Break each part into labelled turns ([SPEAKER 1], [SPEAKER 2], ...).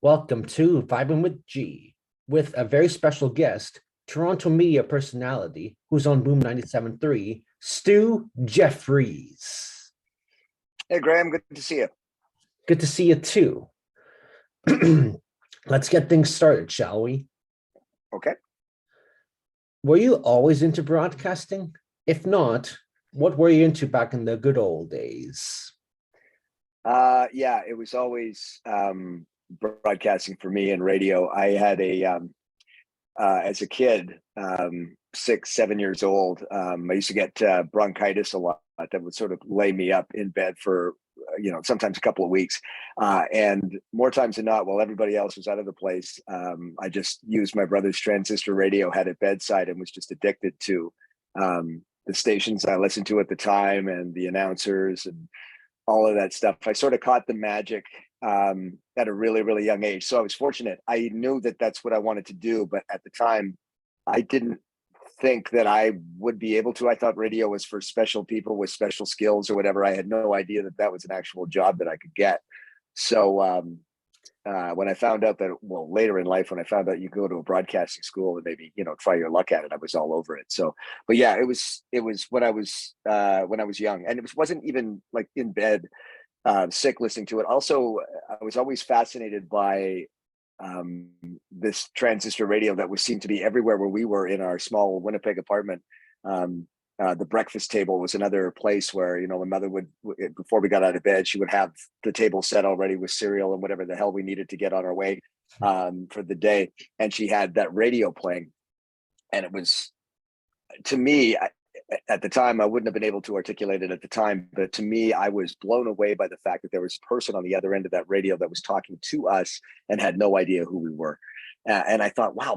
[SPEAKER 1] Welcome to Vibin with G, with a very special guest, Toronto media personality who's on Boom 97.3, Stu Jeffries.
[SPEAKER 2] Hey, Graham, good to see you.
[SPEAKER 1] Good to see you too. Let's get things started, shall we?
[SPEAKER 2] Okay.
[SPEAKER 1] Were you always into broadcasting? If not, what were you into back in the good old days?
[SPEAKER 2] Yeah, it was always broadcasting for me and radio. I had as a kid, 6, 7 years old, I used to get bronchitis a lot. That would sort of lay me up in bed for, sometimes a couple of weeks. And more times than not, while everybody else was out of the place, I just used my brother's transistor radio, had it bedside, and was just addicted to the stations I listened to at the time and the announcers and all of that stuff. I sort of caught the magic at a really, really young age. So I was fortunate. I knew that that's what I wanted to do, but at the time, I didn't think that I would be able to. I thought radio was for special people with special skills or whatever. I had no idea that that was an actual job that I could get. So when I found out that, well, later in life, when I found out you go to a broadcasting school and maybe, try your luck at it, I was all over it. So, but yeah, it was when I was young, and wasn't even like in bed, sick listening to it. Also, I was always fascinated by this transistor radio that was seemed to be everywhere where we were in our small Winnipeg apartment. The breakfast table was another place where, my mother would, before we got out of bed, she would have the table set already with cereal and whatever the hell we needed to get on our way for the day. And she had that radio playing. And it was, to me, at the time, I wouldn't have been able to articulate it at the time, but to me, I was blown away by the fact that there was a person on the other end of that radio that was talking to us and had no idea who we were. And I thought, wow,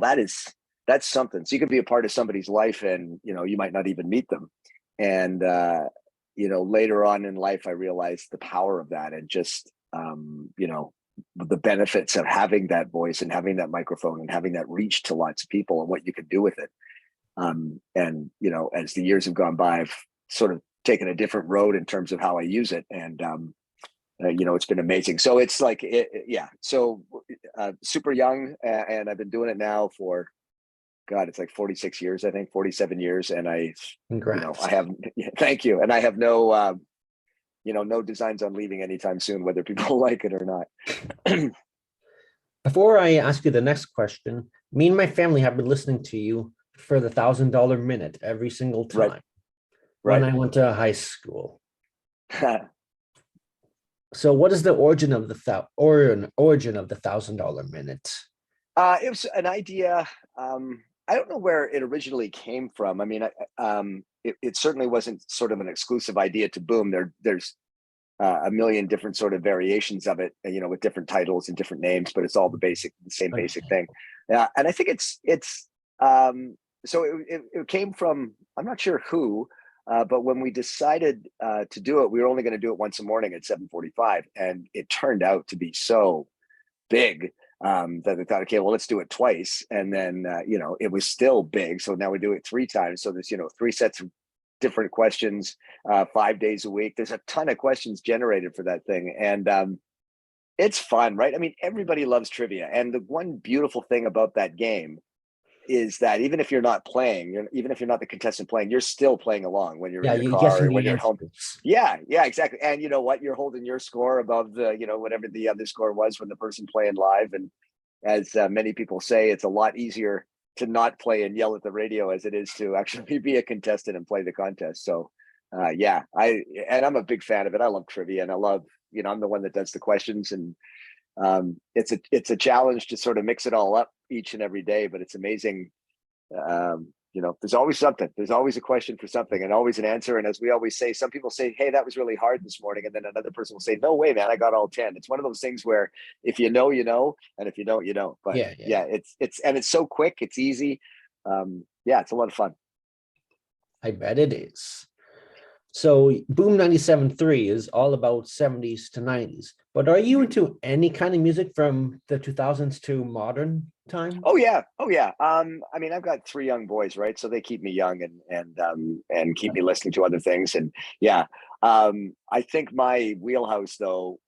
[SPEAKER 2] that's something. So you could be a part of somebody's life and, you might not even meet them. And, later on in life, I realized the power of that and just, the benefits of having that voice and having that microphone and having that reach to lots of people and what you can do with it. And, as the years have gone by, I've sort of taken a different road in terms of how I use it. And, it's been amazing. So it's like, yeah. So super young, and I've been doing it now for, God, it's like 46 years, I think 47 years. And
[SPEAKER 1] Congrats.
[SPEAKER 2] I have, thank you. And I have no, no designs on leaving anytime soon, whether people like it or not.
[SPEAKER 1] Before I ask you the next question, me and my family have been listening to you for the $1,000 minute every single
[SPEAKER 2] Right.
[SPEAKER 1] time when
[SPEAKER 2] Right.
[SPEAKER 1] I went to high school. So, what is the origin of the origin of the $1,000 minute?
[SPEAKER 2] It was an idea. I don't know where it originally came from. I mean, it certainly wasn't sort of an exclusive idea to Boom. There's a million different sort of variations of it, with different titles and different names, but it's all the same basic thing. Yeah, and I think it's so it came from, I'm not sure who, but when we decided to do it, we were only going to do it once a morning at 7:45, and it turned out to be so big that they thought, okay, well, let's do it twice. And then, it was still big. So now we do it 3 times. So there's, 3 sets of different questions, 5 days a week. There's a ton of questions generated for that thing. And it's fun, right? I mean, everybody loves trivia. And the one beautiful thing about that game is that even if you're not playing, even if you're not the contestant playing, you're still playing along when you're in your
[SPEAKER 1] You're
[SPEAKER 2] car
[SPEAKER 1] guessing
[SPEAKER 2] or when
[SPEAKER 1] the
[SPEAKER 2] you're at home.
[SPEAKER 1] answers.
[SPEAKER 2] Yeah, exactly. And you know what? You're holding your score above the, whatever the other score was when the person playing live. And as many people say, it's a lot easier to not play and yell at the radio as it is to actually be a contestant and play the contest. So yeah, I'm a big fan of it. I love trivia, and I love, I'm the one that does the questions, and it's a challenge to sort of mix it all up each and every day, but it's amazing. There's always something. There's always a question for something and always an answer. And as we always say, some people say, hey, that was really hard this morning. And then another person will say, no way, man, I got all 10. It's one of those things where if you know, you know, and if you don't, you don't. But yeah, it's so quick. It's easy. Yeah, it's a lot of fun.
[SPEAKER 1] I bet it is. So Boom 97.3 is all about 70s to 90s. But are you into any kind of music from the 2000s to modern time?
[SPEAKER 2] Oh yeah. I mean, I've got 3 young boys, right? So they keep me young and keep me listening to other things. And yeah, I think my wheelhouse though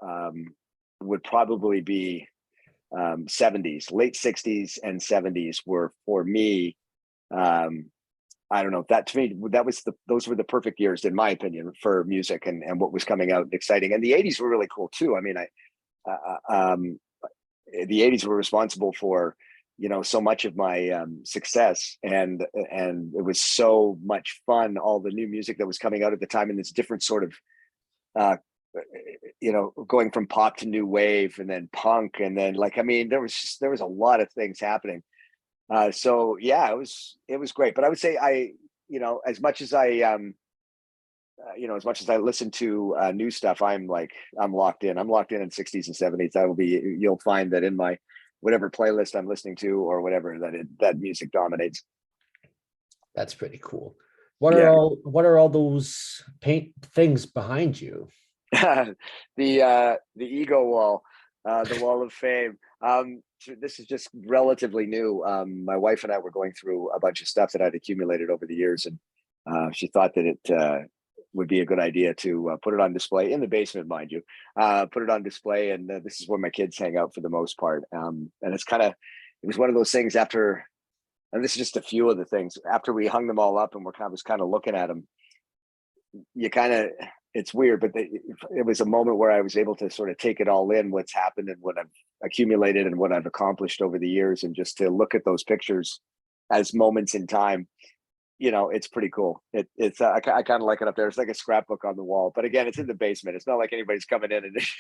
[SPEAKER 2] would probably be 70s, late 60s and 70s were for me. I don't know, that to me, those were the perfect years, in my opinion, for music and what was coming out and exciting. And the 80s were really cool too. I mean, the 80s were responsible for, so much of my success, and it was so much fun. All the new music that was coming out at the time in this different sort of, going from pop to new wave, and then punk, and then there was a lot of things happening. So yeah, it was great. But I would say as much as as much as I listen to new stuff, I'm locked in. I'm locked in 60s and 70s. You'll find that in my whatever playlist I'm listening to or whatever, that music dominates.
[SPEAKER 1] That's pretty cool. What are all those paint things behind you?
[SPEAKER 2] The ego wall, the wall of fame. This is just relatively new. My wife and I were going through a bunch of stuff that I'd accumulated over the years, and she thought that it would be a good idea to put it on display in the basement, mind you. Put it on display, and this is where my kids hang out for the most part. And it was one of those things after, and this is just a few of the things after we hung them all up, and was kind of looking at them. It's weird, but it was a moment where I was able to sort of take it all in, what's happened and what I've accumulated and what I've accomplished over the years, and just to look at those pictures as moments in time. It's pretty cool. I kind of like it up there. It's like a scrapbook on the wall, but again, it's in the basement. It's not like anybody's coming in and it's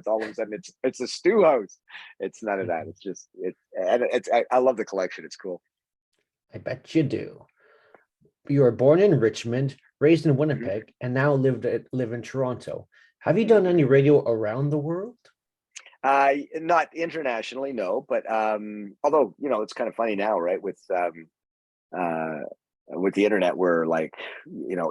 [SPEAKER 2] all of a sudden it's a stew house. It's none of that. It's just I love the collection. It's cool.
[SPEAKER 1] I bet you do. You were born in Richmond, raised in Winnipeg, and now live in Toronto. Have you done any radio around the world?
[SPEAKER 2] Not internationally, no. But although it's kind of funny now, right? With the internet, we're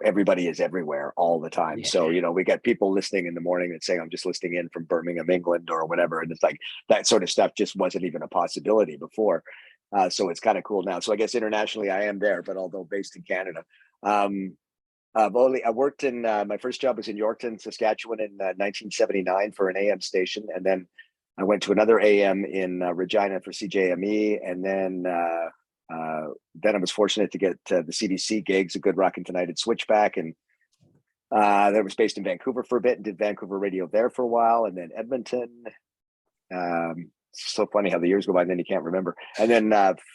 [SPEAKER 2] everybody is everywhere all the time. Yeah. So we get people listening in the morning and saying, "I'm just listening in from Birmingham, England," or whatever, and it's like that sort of stuff just wasn't even a possibility before. So it's kind of cool now. So I guess internationally I am there, but although based in Canada. I worked in my first job was in Yorkton, Saskatchewan in 1979 for an AM station. And then I went to another AM in Regina for CJME. And then I was fortunate to get the CBC gigs, a Good Rockin' Tonight at Switchback. And that was based in Vancouver for a bit and did Vancouver radio there for a while. And then Edmonton. So funny how the years go by and then you can't remember. And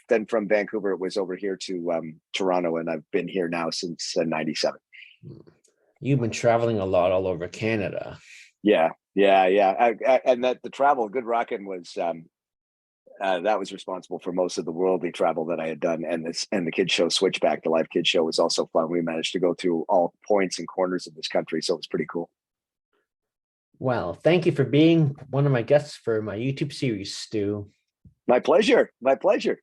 [SPEAKER 2] then from Vancouver, it was over here to Toronto, and I've been here now since 97.
[SPEAKER 1] You've been traveling a lot all over Canada.
[SPEAKER 2] Yeah. And that the travel, Good Rockin' was that was responsible for most of the worldly travel that I had done. And the kids show Switchback, the live kids show, was also fun. We managed to go through all points and corners of this country, so it was pretty cool.
[SPEAKER 1] Well, thank you for being one of my guests for my YouTube series, Stu.
[SPEAKER 2] My pleasure. My pleasure.